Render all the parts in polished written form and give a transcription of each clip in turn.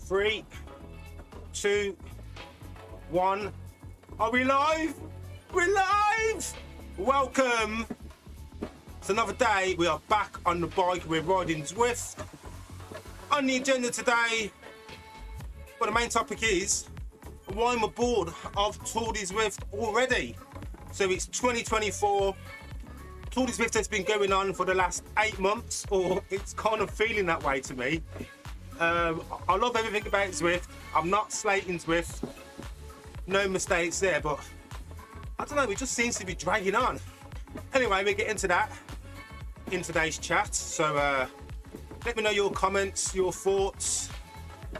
3, 2, 1. Are we live? We're live! Welcome. It's another day. We are back on the bike. We're riding Zwift. On the agenda today, well, the main topic is why I'm aboard of Tour de Zwift already. So it's 2024. Tour de Zwift has been going on for the last 8 months, or it's kind of feeling that way to me. I love everything about Zwift. I'm not slating Zwift. No mistakes there, but I don't know, it just seems to be dragging on. Anyway, we'll get into that in today's chat. So let me know your comments, your thoughts,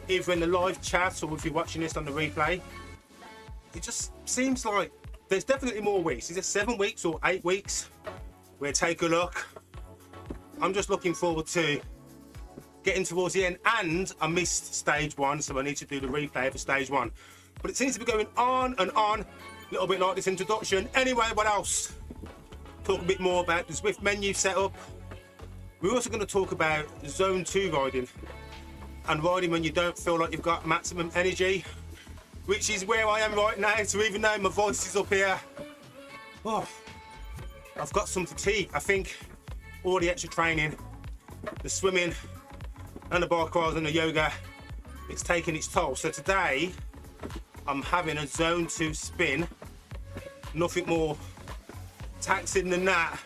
either in the live chat or if you're watching this on the replay. It just seems like there's definitely more weeks. Is it 7 weeks or 8 weeks? We'll take a look. I'm just looking forward to getting towards the end, and I missed stage 1, so I need to do the replay for stage 1. But it seems to be going on and on, a little bit like this introduction. Anyway, what else? Talk a bit more about the Zwift menu setup. We're also going to talk about zone 2 riding, and riding when you don't feel like you've got maximum energy, which is where I am right now. So even though my voice is up here, oh, I've got some fatigue. I think all the extra training, the swimming and the bike rides and the yoga, it's taking its toll. So today I'm having a zone 2 spin. Nothing more taxing than that.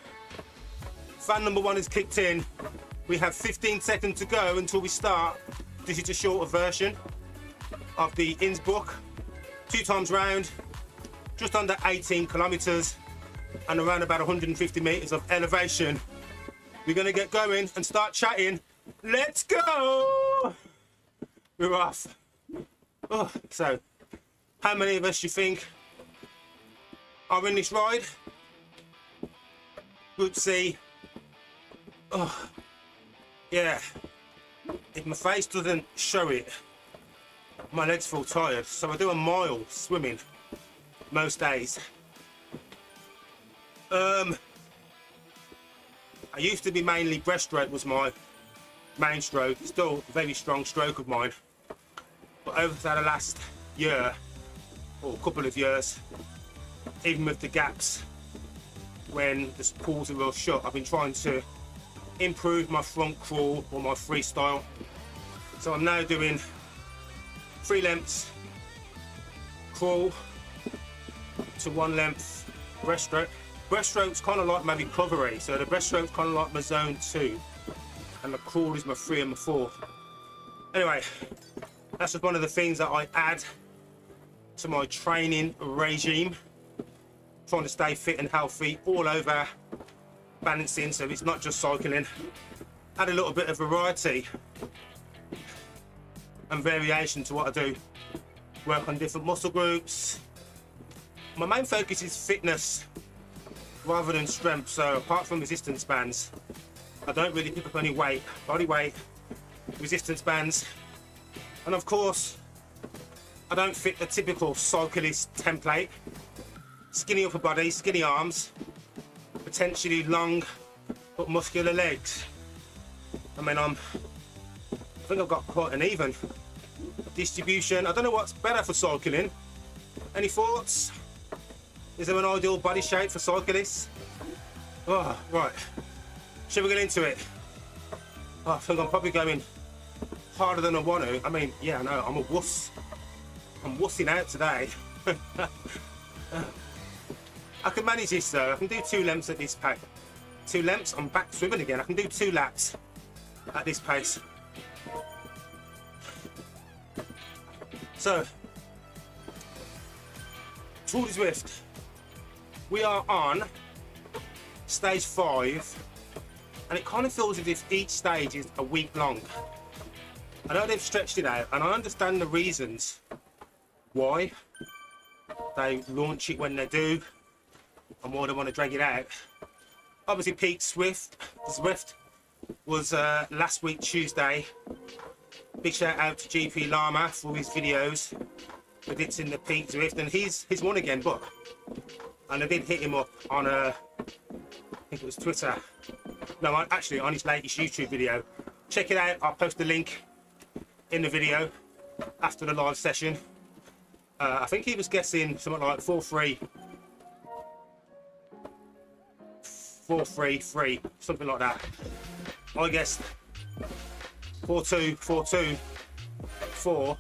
Fan number 1 is kicked in. We have 15 seconds to go until we start. This is a shorter version of the Innsbruck, 2 times round, just under 18 kilometers and around about 150 meters of elevation. We're gonna get going and start chatting. Let's go! We're off. Oh, so how many of us you think are in this ride? Group C. Oh, yeah. If my face doesn't show it, my legs feel tired. So I do a mile swimming most days. I used to be mainly breaststroke was my main stroke. Still a very strong stroke of mine. But over the last year, or a couple of years, even with the gaps when the pools are real shut, I've been trying to improve my front crawl or my freestyle. So I'm now doing 3 lengths crawl to 1 length breaststroke. Breaststroke's kind of like my recovery, so the breaststroke's kind of like my zone 2, and the crawl is my 3 and my 4. Anyway, that's just one of the things that I add to my training regime, trying to stay fit and healthy all over, balancing, so it's not just cycling. Add a little bit of variety and variation to what I do. Work on different muscle groups. My main focus is fitness rather than strength, so apart from resistance bands, I don't really pick up any weight, body weight, resistance bands, and of course I don't fit the typical cyclist template. Skinny upper body, skinny arms, potentially long but muscular legs. I mean, I think I've got quite an even distribution. I don't know what's better for cycling. Any thoughts? Is there an ideal body shape for cyclists? Oh, right. Shall we get into it? Oh, I think I'm probably going harder than I want to. I mean, yeah, no, I'm a wuss. I'm wussing out today. I can manage this though. I can do 2 lengths at this pace. 2 lengths, I'm back swimming again. I can do 2 laps at this pace. So, Tour de Zwift. We are on stage 5, and it kind of feels as if each stage is a week long. I know they've stretched it out, and I understand the reasons why they launch it when they do, and why they want to drag it out. Obviously, Pete Zwift was last week Tuesday. Big shout out to GP Lama for his videos predicting the Pete Zwift, and he's won again. But and I did hit him up on I think it was Twitter. No, actually on his latest YouTube video. Check it out. I'll post the link in the video. after the live session. I think he was guessing something like 4-3, 4-3-3, something like that. I guessed 4-2, 4-2, 4.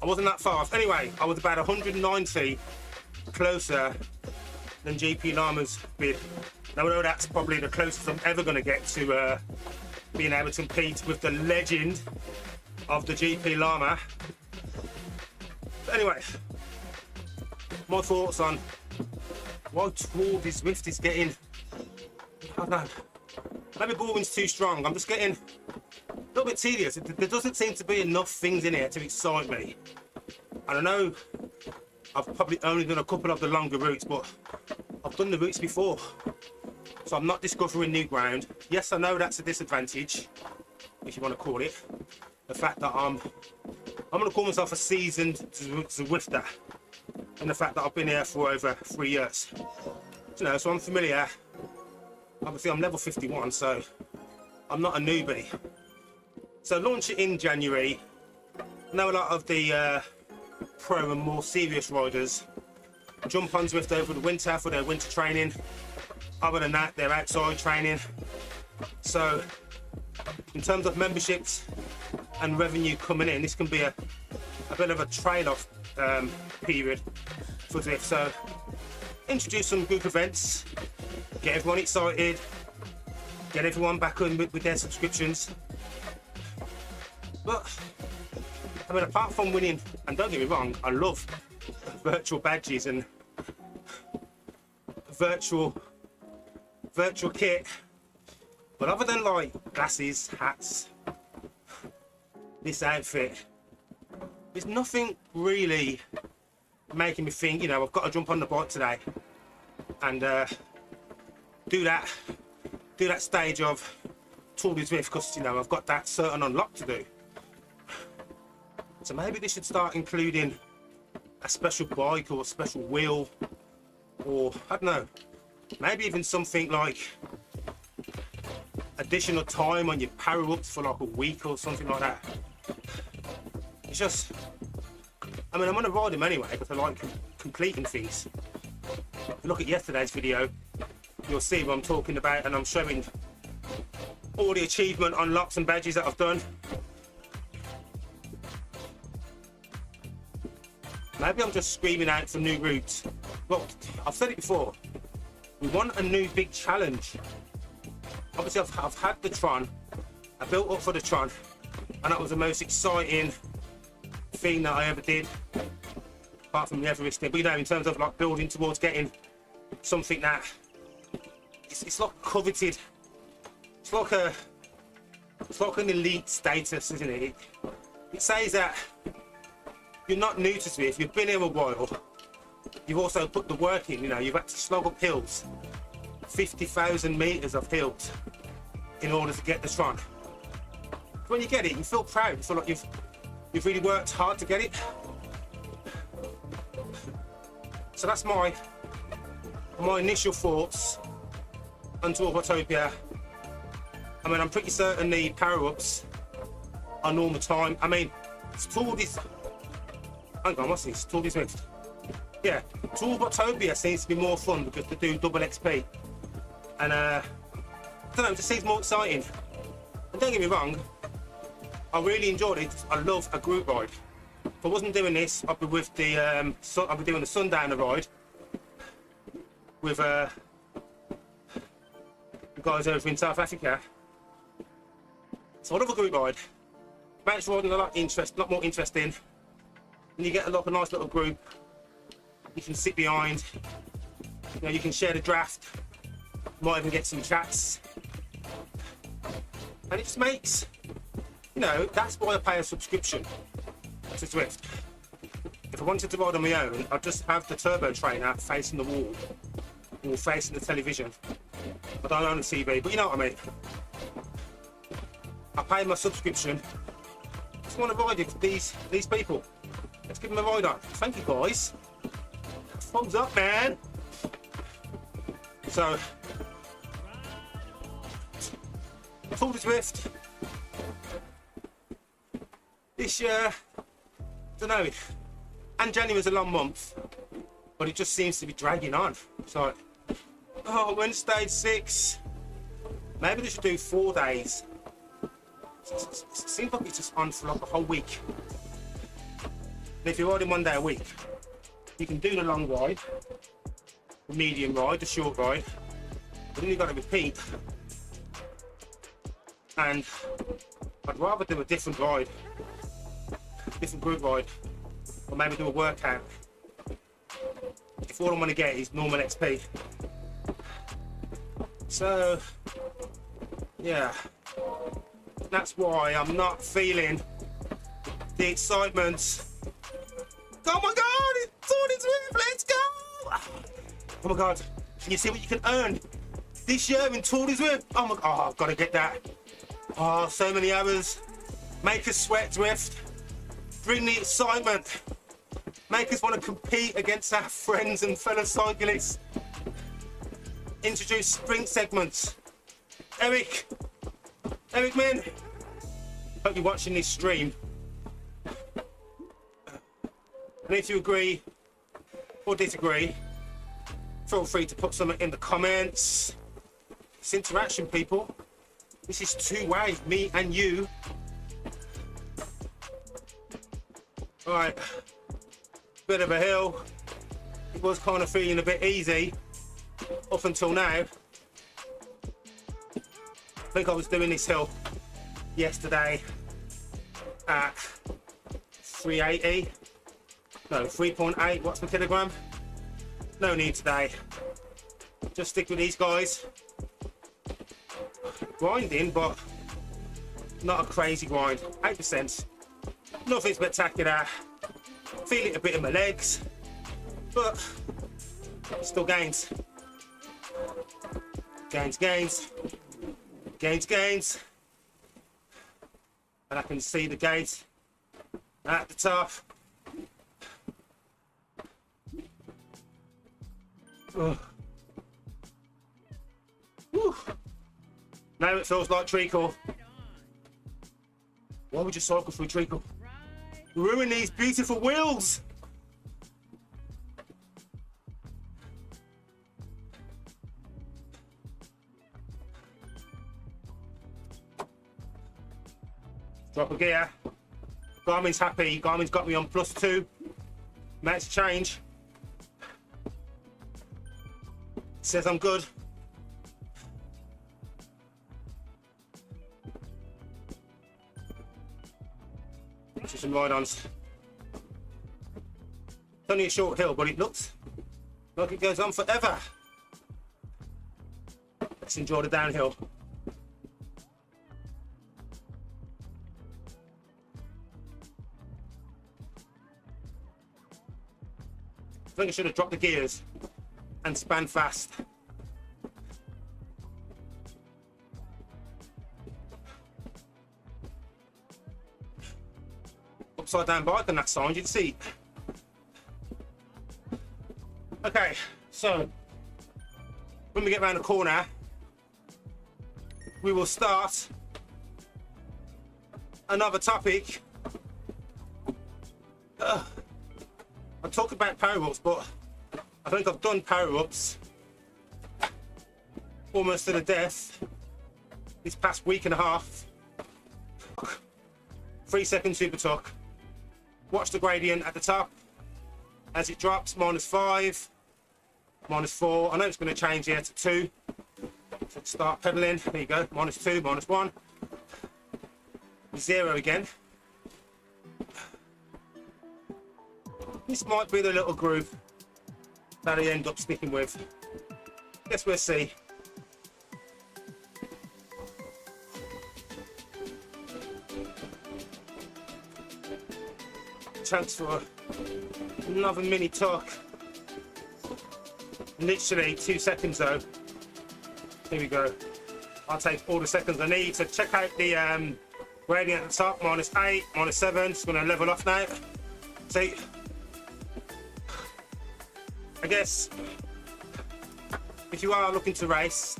I wasn't that far off. Anyway, I was about 190 closer than GP Lama's bid. Now I know that's probably the closest I'm ever going to get to being able to compete with the legend of the GP Lama. But anyway, my thoughts on why tall this Zwift is getting. I don't know. Maybe boring's too strong. I'm just getting a little bit tedious. There doesn't seem to be enough things in here to excite me. And I know I've probably only done a couple of the longer routes, but I've done the routes before. So I'm not discovering new ground. Yes, I know that's a disadvantage, if you want to call it. The fact that I'm going to call myself a seasoned Zwifter. And the fact that I've been here for over 3 years. You know, so I'm familiar. Obviously, I'm level 51, so I'm not a newbie. So launch it in January. I know a lot of the pro and more serious riders jump on Zwift over the winter for their winter training. Other than that, they're outside training. So in terms of memberships and revenue coming in, this can be a bit of a trail-off period for Zwift. So introduce some group events, get everyone excited, get everyone back on with their subscriptions. But I mean, apart from winning, and don't get me wrong, I love virtual badges and virtual kit, but other than like glasses, hats, this outfit, there's nothing really making me think, you know, I've got to jump on the bike today and do that stage of Tour de Zwift, because, you know, I've got that certain unlock to do. So maybe they should start including a special bike or a special wheel, or I don't know, maybe even something like additional time on your power-ups for like a week or something like that. It's just, I mean, I'm gonna ride them anyway because I like completing things. If you look at yesterday's video, you'll see what I'm talking about, and I'm showing all the achievement unlocks and badges that I've done. Maybe I'm just screaming out for new routes. Well, I've said it before. We want a new big challenge. Obviously, I've had the Tron. I built up for the Tron, and that was the most exciting thing that I ever did, apart from the Everest thing. But you know, in terms of like building towards getting something that it's like coveted. It's like an elite status, isn't it? It says that you're not new to Zwift, you've been here a while. You've also put the work in, you know, you've had to slog up hills, 50,000 meters of hills in order to get the Tron. When you get it, you feel proud, you feel like you've really worked hard to get it. So that's my initial thoughts on Supertuck. I mean, I'm pretty certain the power-ups are normal time. I mean, Tour de Zwift. Hang on, what's this? Tour de Zwift. Yeah, Supertuck seems to be more fun because they do double XP. And I don't know, it just seems more exciting. And don't get me wrong, I really enjoyed it. I love a group ride. If I wasn't doing this, I'd be with the I'd be doing the Sundowner ride with the guys over in South Africa. So I love a group ride. Match riding a lot more interesting. And you get a nice little group. You can sit behind. You know, you can share the draft. Might even get some chats. And it just makes, you know, that's why I pay a subscription to Zwift. If I wanted to ride on my own, I'd just have the turbo trainer facing the wall or facing the television. I don't own a TV, but you know what I mean. I pay my subscription. I just want to ride with these people. Let's give them a ride on. Thank you, guys. Thumbs up, man. So, Tour de Zwift this year, don't know. And January's a long month, but it just seems to be dragging on. It's like, oh, we're in stage 6. Maybe they should do 4 days. It seems like it's just on for like a whole week. And if you're riding 1 day a week, you can do the long ride, the medium ride, the short ride, but then you've got to repeat. And I'd rather do a different ride, different group ride, or maybe do a workout. If all I want to get is normal XP. So, yeah, that's why I'm not feeling the excitement. Oh my God, it's all this Zwift, let's go! Oh my God, can you see what you can earn this year in Tour de Zwift? Oh my God, oh, I've got to get that. Oh, so many hours. Make us sweat Zwift. Bring the excitement. Make us want to compete against our friends and fellow cyclists. Introduce sprint segments. Eric man, hope you're watching this stream. And if you agree or disagree, feel free to put something in the comments. It's interaction, people. This is 2 ways, me and you. All right, bit of a hill. It was kind of feeling a bit easy up until now. I think I was doing this hill yesterday at 380. No, 3.8 watts per kilogram. No need today. Just stick with these guys. Grinding, but not a crazy grind. 8%. Nothing spectacular. Feel it a bit in my legs, but still gains. Gains. And I can see the gate at the top. Oh. Whew. Now it feels like treacle. Why would you cycle through treacle? Ruin these beautiful wheels. Drop a gear. Garmin's happy. Garmin's got me on +2. Makes a change. Says I'm good. To some ride-ons. It's only a short hill, but it looks like it goes on forever. Let's enjoy the downhill. I think I should have dropped the gears and span fast. Upside down bike on that sign, you can see. Okay, so when we get around the corner, we will start another topic. I talk about power-ups, but I think I've done power-ups almost to the death this past week and a half. 3-second Supertuck. Watch the gradient at the top as it drops, -5, -4. I know it's going to change here to 2. So start pedaling. There you go, -2, -1, 0 again. This might be the little groove that I end up sticking with. Guess we'll see. Chance for another mini tuck. Literally 2 seconds though. Here we go. I'll take all the seconds I need to check out the gradient at the top. -8, -7. It's going to level off now. See, I guess if you are looking to race,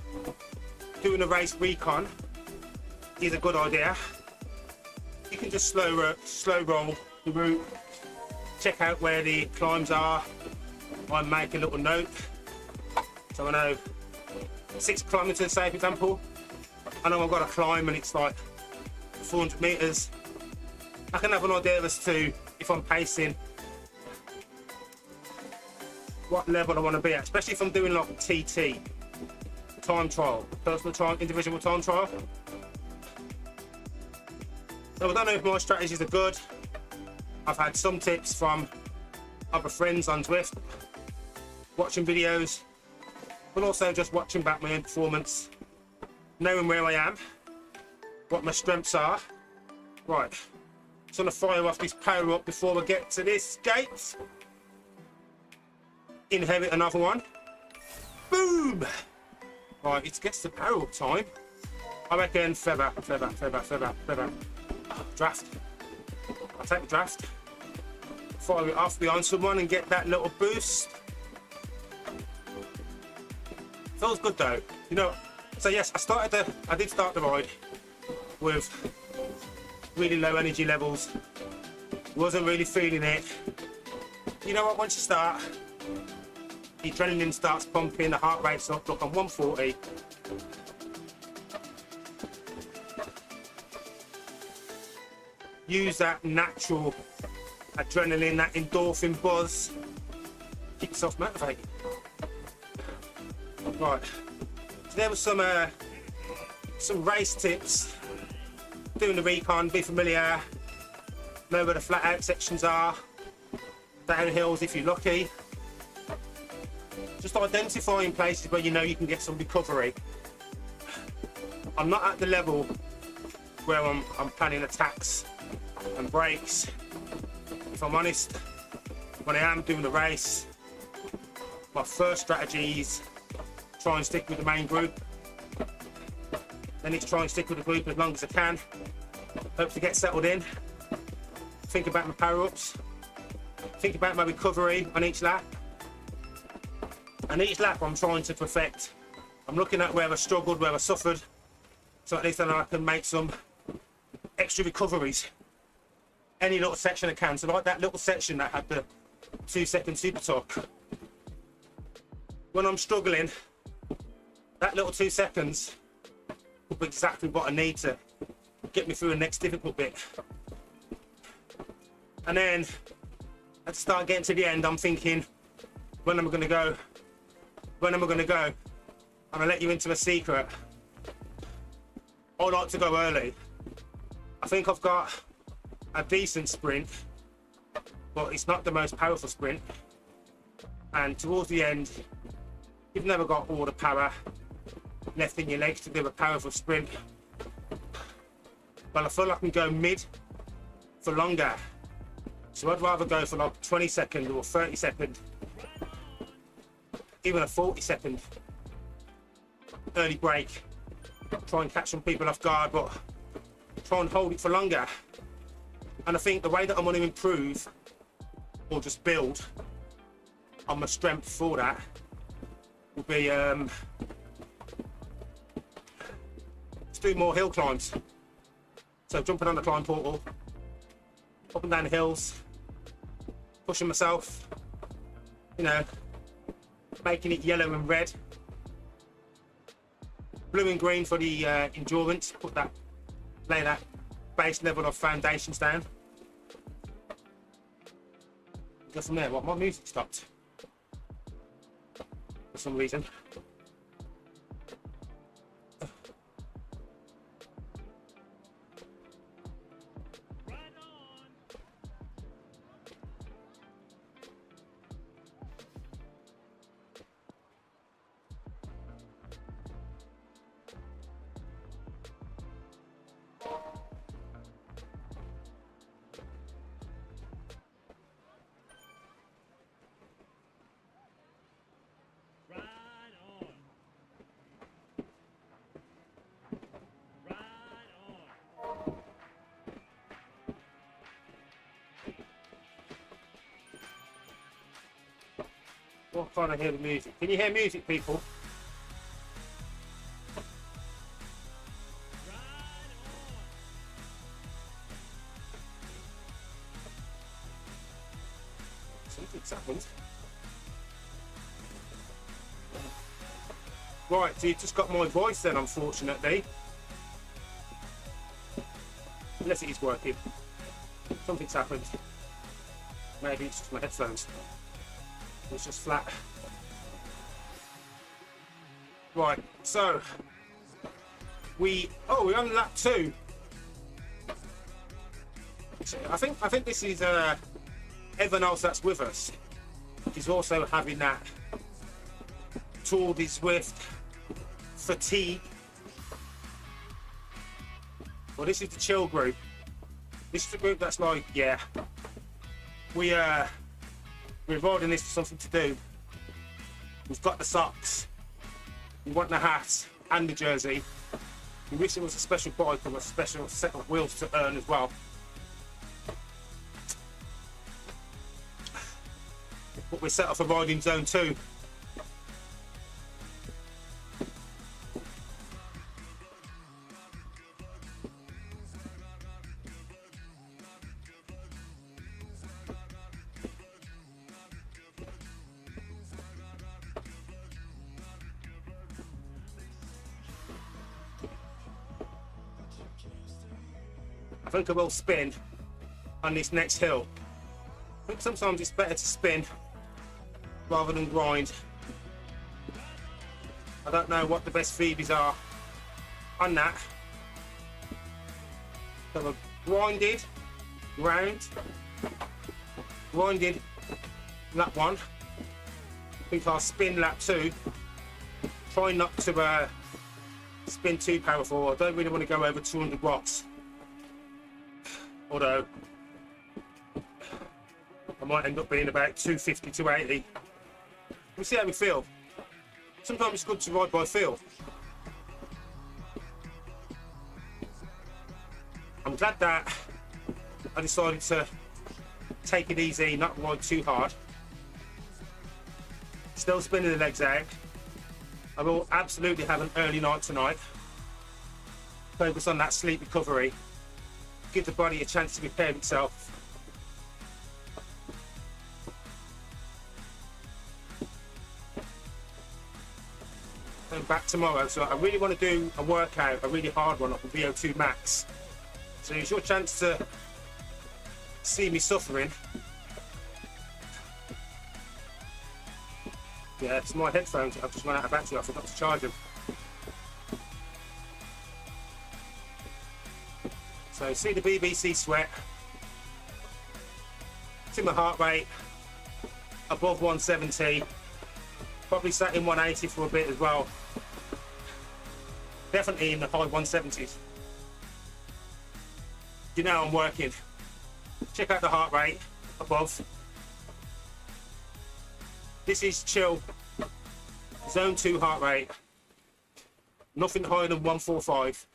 doing a race recon is a good idea. You can just slow roll the route check out where the climbs are. I make a little note. So I know 6 kilometres, say for example. I know I've got to climb and it's like 400 metres. I can have an idea as to if I'm pacing, what level I want to be at, especially if I'm doing like TT, time trial, personal time, individual time trial. So I don't know if my strategies are good. I've had some tips from other friends on Zwift, watching videos, but also just watching back my own performance, knowing where I am, what my strengths are. Right, just gonna fire off this power up before I get to this gate. Inherit another one. Boom! Right, it gets to power up time. I reckon feather. Draft. I'll take the draft. Fire it off behind someone and get that little boost. Feels good though, you know. So yes, I did start the ride with really low energy levels. Wasn't really feeling it. You know what? Once you start, the adrenaline starts pumping, the heart rate's up. Look, I'm 140. Use that natural adrenaline, that endorphin buzz. Keep yourself motivated. Right, so there was some race tips. Doing the Recon, be familiar, know where the flat out sections are, down hills if you're lucky. Just identifying places where you know you can get some recovery. I'm not at the level where I'm planning attacks and breaks. If I'm honest, when I am doing the race, my first strategy is try and stick with the main group. Then it's try and stick with the group as long as I can. Hope to get settled in. Think about my power-ups. Think about my recovery on each lap. And each lap I'm trying to perfect. I'm looking at where I struggled, where I suffered, so at least then I can make some extra recoveries. Any little section I can. So like that little section that had the 2-second Supertuck. When I'm struggling, that little 2 seconds will be exactly what I need to get me through the next difficult bit. And then at the start, getting to the end, I'm thinking, when am I going to go? When am I going to go? And I let you into a secret. I like to go early. I think I've got a decent sprint, but it's not the most powerful sprint. And towards the end, you've never got all the power left in your legs to do a powerful sprint. But I feel I can go mid for longer. So I'd rather go for like 20 second or 30 second, even a 40 second early break. Try and catch some people off guard, but try and hold it for longer. And I think the way that I'm going to improve or just build on my strength for that will be let's do more hill climbs. So jumping on the climb portal, up and down the hills, pushing myself, you know, making it yellow and red, blue and green for the endurance. Lay that base level of foundations down. Go from there. What? My music stopped for some reason. What can't I hear the music? Can you hear music, people? Something's happened. Right, so you've just got my voice then, unfortunately. Unless it is working. Something's happened. Maybe it's just my headphones. It's just flat. Right, so we're on lap 2. So I think this is everyone else that's with us is also having that Tour de Zwift fatigue. Well, this is the chill group. This is the group that's like, yeah, we're avoiding this for something to do. We've got the socks, we want the hat and the jersey. We wish it was a special bike or a special set of wheels to earn as well. But we're set off a riding zone 2. I think I will spin on this next hill. I think sometimes it's better to spin rather than grind. I don't know what the best feebies are on that. So I've grinded lap 1. I think I'll spin lap 2. Try not to spin too powerful. I don't really want to go over 200 watts. Although I might end up being about 250, 280. We'll see how we feel. Sometimes it's good to ride by feel. I'm glad that I decided to take it easy, not ride too hard. Still spinning the legs out. I will absolutely have an early night tonight. Focus on that sleep recovery. Give the body a chance to repair itself. And back tomorrow, so I really want to do a workout, a really hard one, up a VO2 max. So it's your chance to see me suffering. Yeah, it's my headphones. I've just run out of battery. I forgot to charge them. So see the BBC sweat. See my heart rate above 170. Probably sat in 180 for a bit as well. Definitely in the high 170s. You know I'm working. Check out the heart rate above. This is chill. Zone 2 heart rate. Nothing higher than 145.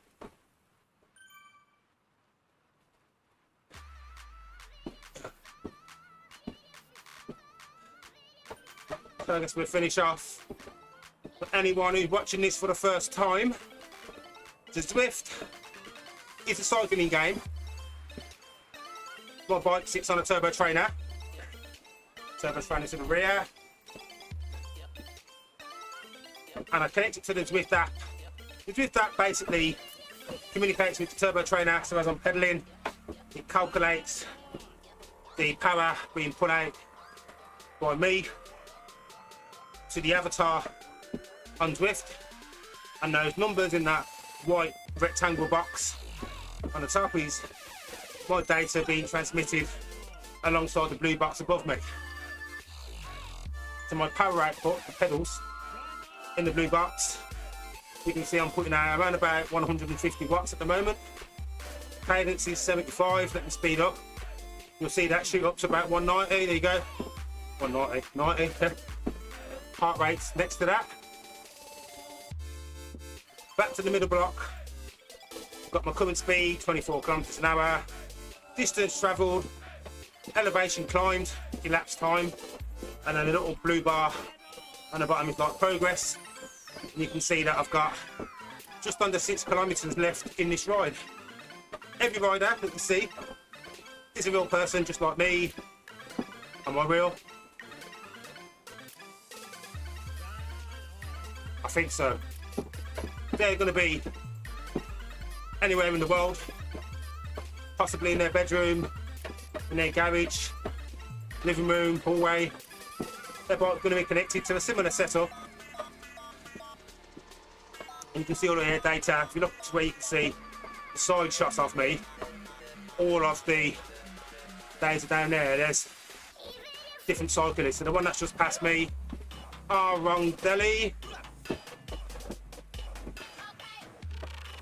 So I guess we'll finish off. For anyone who's watching this for the first time, the Zwift is a cycling game. My bike sits on a turbo trainer. Turbo trainer to the rear. And I connect it to the Zwift app. The Zwift app basically communicates with the turbo trainer, so as I'm pedaling, it calculates the power being put out by me to the avatar on Zwift, and those numbers in that white rectangle box on the top is my data being transmitted alongside the blue box above me. So my power output, the pedals, in the blue box, you can see I'm putting out around about 150 watts at the moment. Cadence is 75, let me speed up. You'll see that shoot up to about 190, there you go. 190, 90, okay. Heart rate's next to that. Back to the middle block. Got my current speed, 24 kilometers an hour. Distance travelled, elevation climbed, elapsed time, and then a little blue bar on the bottom is like progress. And you can see that I've got just under 6 kilometers left in this ride. Every rider that you see is a real person just like me. Am I real? think so. They're going to be anywhere in the world, possibly in their bedroom, in their garage, living room, hallway. They're both going to be connected to a similar setup. And you can see all of their data. If you look to where you can see the side shots of me, all of the data down there, there's different cyclists. So the one that's just passed me, wrong Delhi.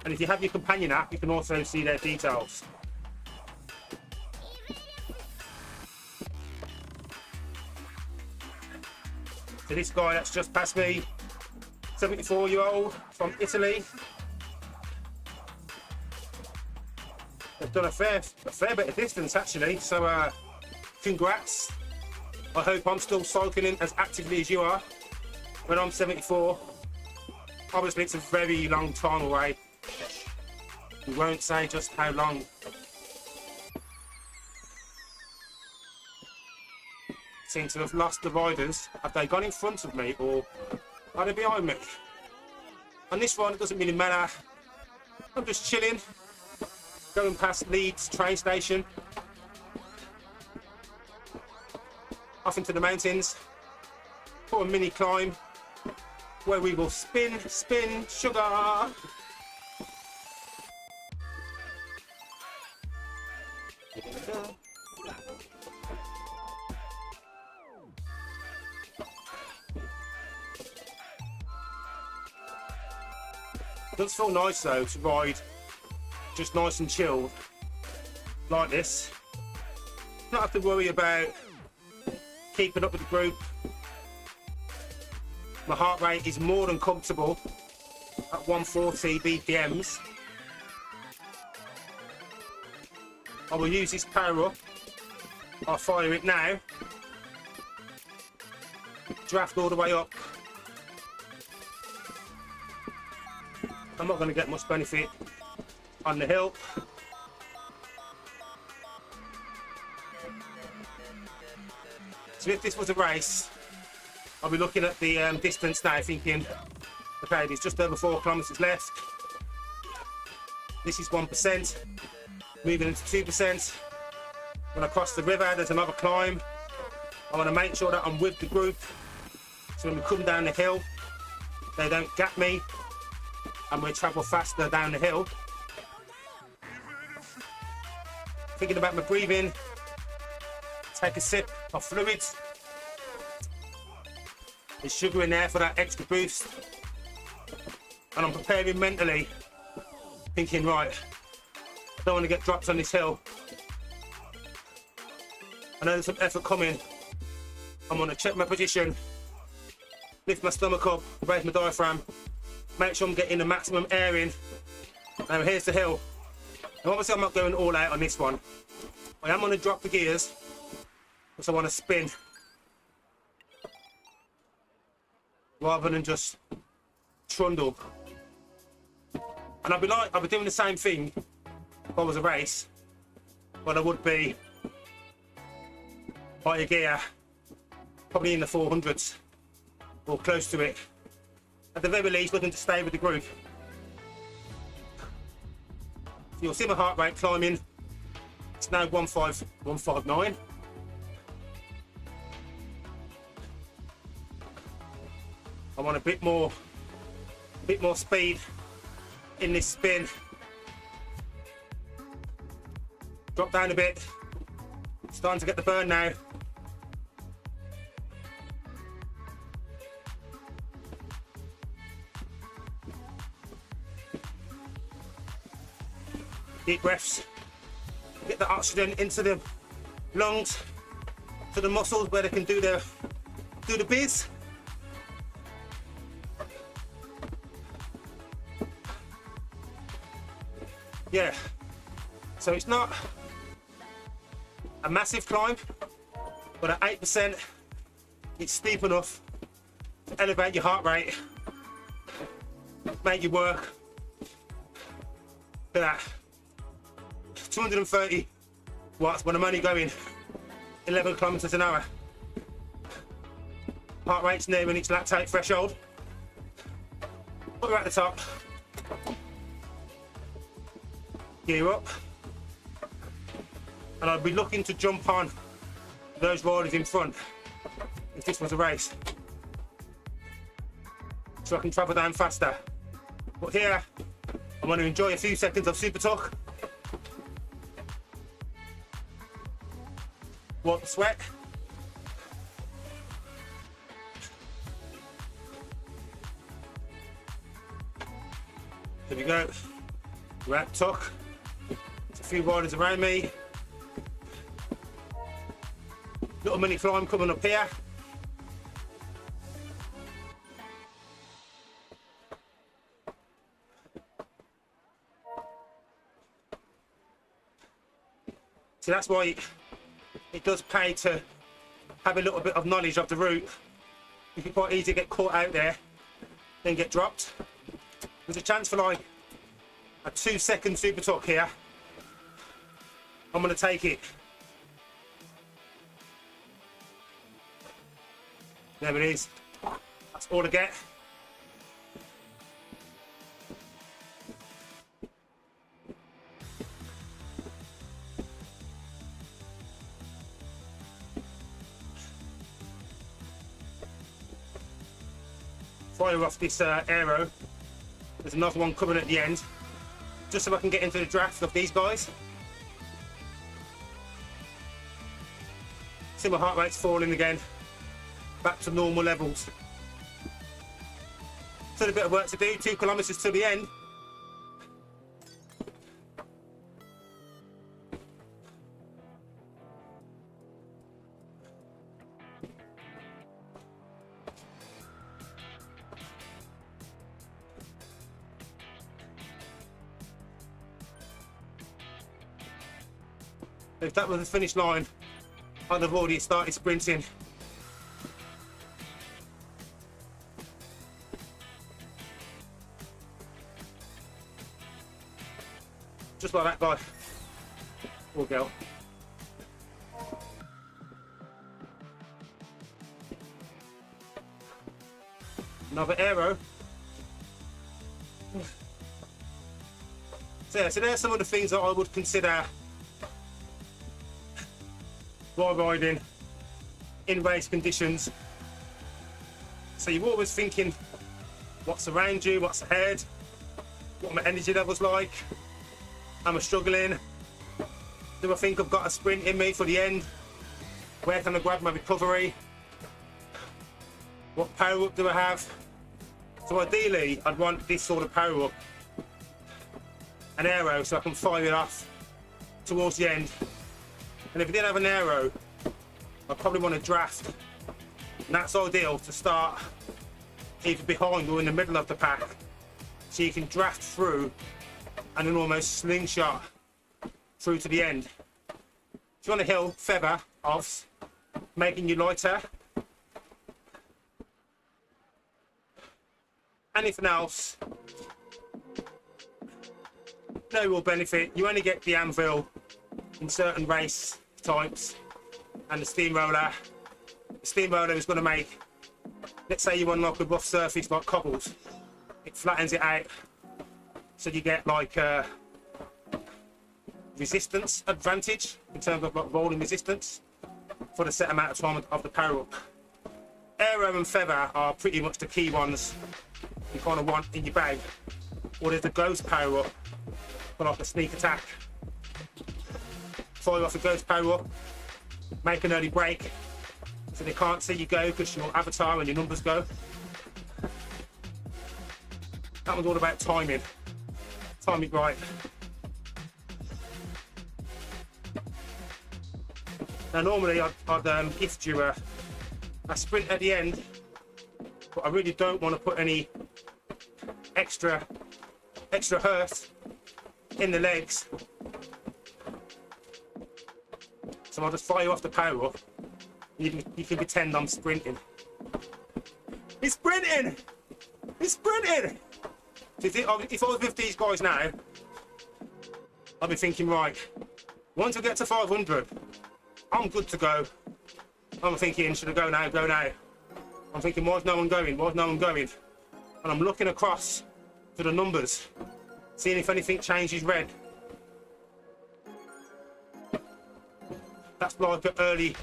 And if you have your companion app, you can also see their details. So this guy that's just passed me, 74-year-old from Italy. They've done a fair bit of distance actually, so congrats. I hope I'm still cycling as actively as you are when I'm 74. Obviously it's a very long time away. We won't say just how long. Seem to have lost the riders. Have they gone in front of me or are they behind me? On this one, it doesn't really matter. I'm just chilling, going past Leeds train station, off into the mountains for a mini climb where we will spin, sugar. It does feel nice though to ride just nice and chilled like this. Not have to worry about keeping up with the group. My heart rate is more than comfortable at 140 BPMs. I will use this power up. I'll fire it now. Draft all the way up. I'm not going to get much benefit on the hill. So if this was a race, I'll be looking at the distance now thinking, okay, there's just over 4 kilometres left. This is 1%, moving into 2%. When I cross the river, there's another climb. I want to make sure that I'm with the group. So when we come down the hill, they don't gap me and we travel faster down the hill. Thinking about my breathing, take a sip of fluids. There's sugar in there for that extra boost. And I'm preparing mentally, thinking, right, I don't want to get dropped on this hill. I know there's some effort coming. I'm going to check my position, lift my stomach up, raise my diaphragm, make sure I'm getting the maximum air in. Now here's the hill. Now obviously I'm not going all out on this one. I am going to drop the gears because I want to spin rather than just trundle. And I'd be doing the same thing if I was a race, but I would be higher gear, probably in the 400s or close to it. At the very least, looking to stay with the group. So you'll see my heart rate climbing. It's now 159. I want a bit more speed in this spin. Drop down a bit. Starting to get the burn now. Deep breaths. Get the oxygen into the lungs, to the muscles where they can do the biz. Yeah. So it's not a massive climb, but at 8%, it's steep enough to elevate your heart rate, make you work for that 230 watts when I'm only going 11 kilometers an hour. Heart rate's nearing its lactate threshold. Put her at the top. Gear up. And I'd be looking to jump on those riders in front if this was a race, so I can travel down faster. But here, I want to enjoy a few seconds of Supertuck. Wipe the sweat. Here we go. We're at tuck. There's a few riders around me. Little mini climb coming up here. So that's why it does pay to have a little bit of knowledge of the route. You can quite easily get caught out there, then get dropped. There's a chance for like a 2-second Supertuck here. I'm going to take it. There it is. That's all I get. Fire off this aero. There's another one coming at the end, just so I can get into the draft of these guys. See, my heart rate's falling again, back to normal levels. Still a bit of work to do, 2 kilometres to the end. If that was the finish line, I'd have already started sprinting. Just like that guy or girl. Another aero. So there's some of the things that I would consider while riding in race conditions. So you're always thinking what's around you, what's ahead, what my energy level's like, am I struggling, do I think I've got a sprint in me for the end, where can I grab my recovery, what power up do I have. So ideally I'd want this sort of power up, an aero, so I can fire it off towards the end. And if I did have an aero, I'd probably want to draft. And that's ideal to start either behind or in the middle of the pack. So you can draft through and then almost slingshot through to the end. If you're on a hill, feather offs, making you lighter. Anything else, no real benefit. You only get the anvil in certain race types, and the steamroller. The steamroller is going to make, let's say you unlock a rough surface like cobbles, it flattens it out, so you get like a resistance advantage in terms of like rolling resistance for the set amount of time of the power up. Aero and feather are pretty much the key ones you kind of want in your bag. Or there's the ghost power up for like a sneak attack. Fire off a ghost power up, make an early break so they can't see you go because your avatar and your numbers go. That one's all about timing. Time it right. Now normally I'd gift you a sprint at the end, but I really don't want to put any extra hurt in the legs. So I'll just fire off the power up. You can pretend I'm sprinting. He's sprinting! He's sprinting! If I was with these guys now, I'd be thinking, right, once I get to 500, I'm good to go. I'm thinking, should I go now? Go now. I'm thinking, why's no one going? Why's no one going? And I'm looking across to the numbers, seeing if anything changes red. That's like an early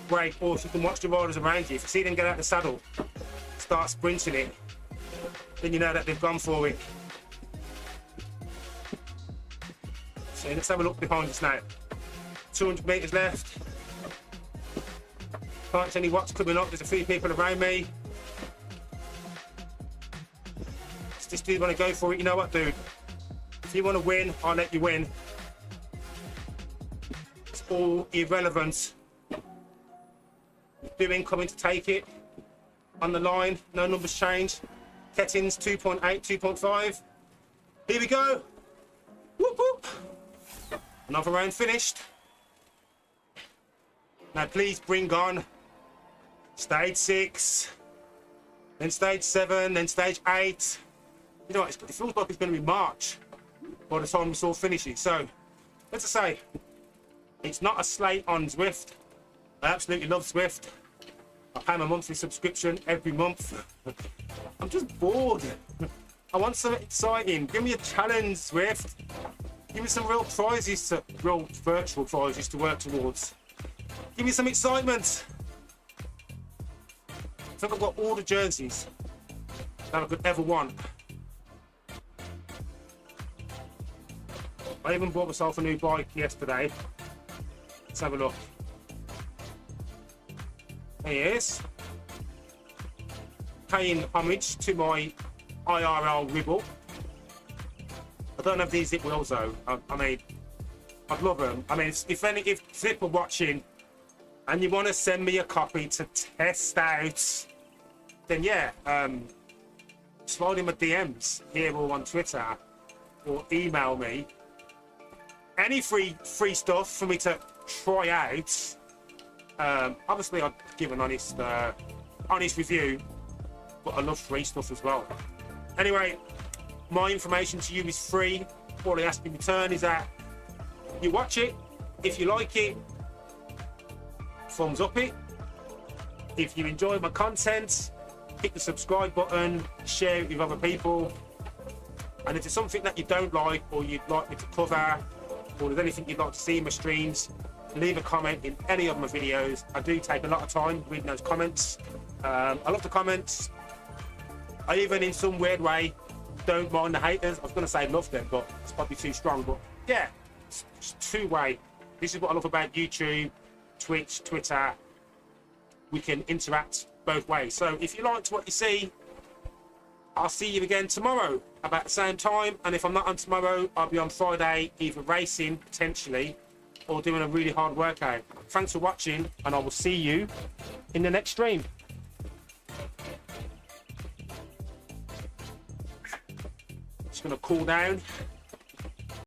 break, or if you can watch the riders around you. If you see them get out the saddle, start sprinting it, then you know that they've gone for it. So let's have a look behind us now. 200 metres left. Can't tell you what's coming up. There's a few people around me. Does this dude want to go for it? You know what, dude? If you want to win, I'll let you win. It's all irrelevant. Doing coming to take it. On the line, no numbers changed. Kettins 2.8, 2.5. Here we go. Whoop whoop. Another round finished. Now please bring on stage 6, then stage 7, then stage 8. You know what, it feels like it's going to be March by the time this all finishes. So, let's just say, it's not a slate on Zwift. I absolutely love Zwift. I pay my monthly subscription every month. I'm just bored. I want something exciting. Give me a challenge, Zwift. Give me some real prizes, real virtual prizes to work towards. Give me some excitement. I think I've got all the jerseys that I could ever want. I even bought myself a new bike yesterday. Let's have a look. There he is. Paying homage to my IRL Ribble. I don't have these zip wheels though. I mean, I'd love them. I mean, if Zip are watching and you want to send me a copy to test out, then yeah, slide in my DMs here or on Twitter, or email me. Any free stuff for me to try out. Obviously, I'd give an honest review, but I love free stuff as well. Anyway, my information to you is free. All I ask in return is that you watch it. If you like it, thumbs up it. If you enjoy my content, hit the subscribe button, share it with other people. And if there's something that you don't like, or you'd like me to cover, or there's anything you'd like to see in my streams, leave a comment in any of my videos. I do take a lot of time reading those comments. I love the comments. I even, in some weird way, don't mind the haters. I was going to say love them, but it's probably too strong. But yeah, it's two-way. This is what I love about YouTube, Twitch, Twitter. We can interact both ways. So if you liked what you see, I'll see you again tomorrow about the same time. And if I'm not on tomorrow, I'll be on Friday, either racing potentially or doing a really hard workout. Thanks for watching, and I will see you in the next stream. Just going to cool down.